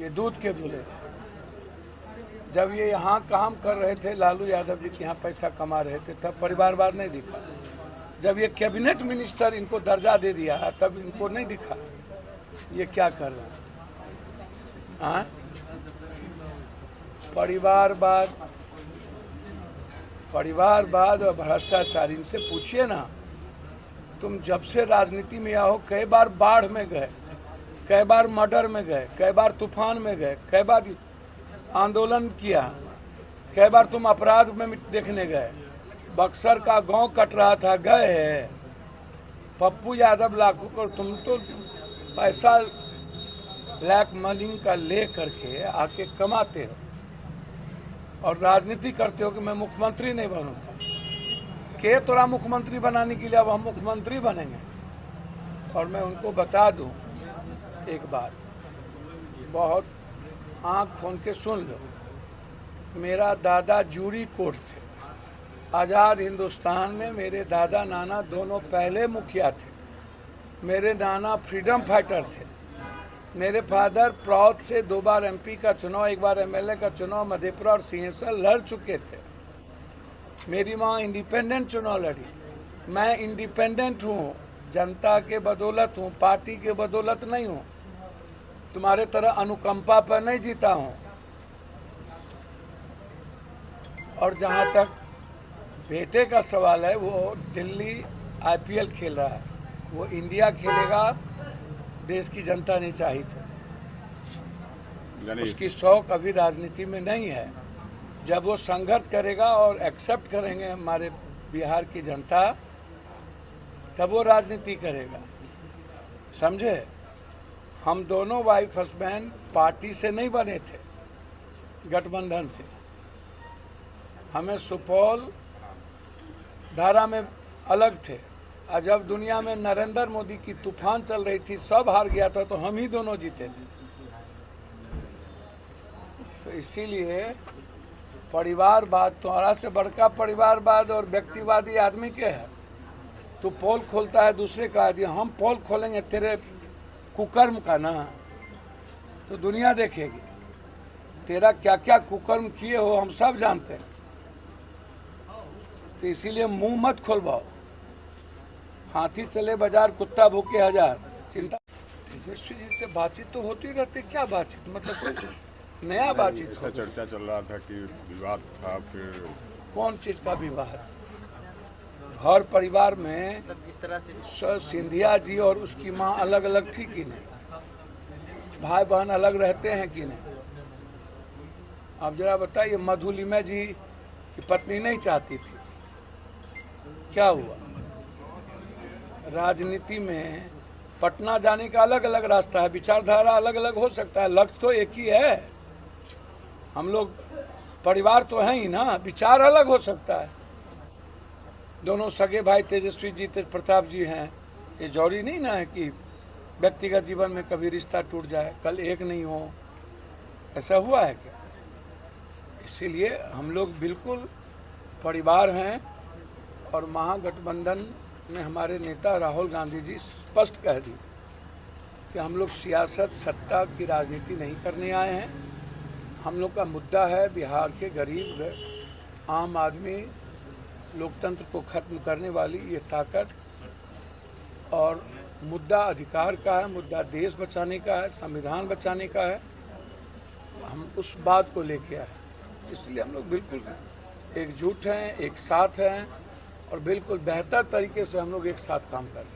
ये दूध के दूल्हे थे। जब ये यहाँ काम कर रहे थे, लालू यादव जी के यहाँ पैसा कमा रहे थे, तब परिवारवाद नहीं दिखा। जब ये कैबिनेट मिनिस्टर इनको दर्जा दे दिया, तब इनको नहीं दिखा ये क्या कर रहे हैं। परिवारवाद और भ्रष्टाचार, इनसे पूछिए ना, तुम जब से राजनीति में आओ कई बार बाढ़ में गए, कई बार मर्डर में गए, कई बार तूफान में गए, कई बार आंदोलन किया, कई बार तुम अपराध में देखने गए। बक्सर का गांव कट रहा था, गए हैं। पप्पू यादव लाखों को तुम तो पैसा ब्लैक मनी का ले करके आके कमाते हो और राजनीति करते हो कि मैं मुख्यमंत्री नहीं बनूंगा। के तोरा मुख्यमंत्री बनाने के लिए, अब हम मुख्यमंत्री बनेंगे। और मैं उनको बता दूं एक बात, बहुत आँख खोल के सुन लो, मेरा दादा जूरी कोर्ट थे। आज़ाद हिंदुस्तान में मेरे दादा नाना दोनों पहले मुखिया थे। मेरे नाना फ्रीडम फाइटर थे। मेरे फादर प्राउड से 2 बार एमपी का चुनाव, 1 बार एमएलए का चुनाव मधेपुरा और सिंहेश्वर लड़ चुके थे। मेरी माँ इंडिपेंडेंट चुनाव लड़ी। मैं इंडिपेंडेंट हूँ, जनता के बदौलत हूँ, पार्टी के बदौलत नहीं हूँ। तुम्हारे तरह अनुकंपा पर नहीं जीता हूँ। और जहाँ तक बेटे का सवाल है, वो दिल्ली आईपीएल खेल रहा है, वो इंडिया खेलेगा, देश की जनता नहीं चाहिए तो उसकी शौक अभी राजनीति में नहीं है। जब वो संघर्ष करेगा और एक्सेप्ट करेंगे हमारे बिहार की जनता, तब वो राजनीति करेगा। समझे? हम दोनों वाइफ हस्बैंड पार्टी से नहीं बने थे, गठबंधन से। हमें सुपौल धारा में अलग थे। और जब दुनिया में नरेंद्र मोदी की तूफान चल रही थी, सब हार गया था, तो हम ही दोनों जीते थे। तो इसीलिए परिवारवाद, तुम्हारा से बड़का परिवारवाद और व्यक्तिवादी आदमी के है। तू पोल खोलता है दूसरे का आदमी, हम पोल खोलेंगे तेरे कुकर्म का ना, तो दुनिया देखेगी तेरा क्या क्या कुकर्म किए हो, हम सब जानते हैं। तो इसीलिए मुंह मत खोलवाओ। हाथी चले बाजार, कुत्ता भूखे हजार। चिंता तेजस्वी जी से बातचीत तो होती रहती, क्या बातचीत, मतलब कोई नया बातचीत हो? चर्चा चल रहा था कि विवाद था, फिर कौन चीज का विवाद? घर परिवार में जिस तरह से सिंधिया जी और उसकी माँ अलग अलग थी कि नहीं? भाई बहन अलग रहते हैं कि नहीं? अब जरा बताइए, मधुलिमा जी की पत्नी नहीं चाहती थी, क्या हुआ? राजनीति में पटना जाने का अलग अलग रास्ता है, विचारधारा अलग अलग हो सकता है, लक्ष्य तो एक ही है। हम लोग परिवार तो हैं ही ना, विचार अलग हो सकता है। दोनों सगे भाई तेजस्वी जी, तेज प्रताप जी हैं। ये जरूरी नहीं ना है कि व्यक्तिगत जीवन में कभी रिश्ता टूट जाए, कल एक नहीं हो। ऐसा हुआ है क्या? इसीलिए हम लोग बिल्कुल परिवार हैं। और महागठबंधन में हमारे नेता राहुल गांधी जी स्पष्ट कह दी कि हम लोग सियासत, सत्ता की राजनीति नहीं करने आए हैं। हम लोग का मुद्दा है बिहार के गरीब आम आदमी, लोकतंत्र को खत्म करने वाली ये ताकत। और मुद्दा अधिकार का है, मुद्दा देश बचाने का है, संविधान बचाने का है। हम उस बात को लेके आए, इसलिए हम लोग बिल्कुल एकजुट हैं, एक साथ हैं और बिल्कुल बेहतर तरीके से हम लोग एक साथ काम कर रहे हैं।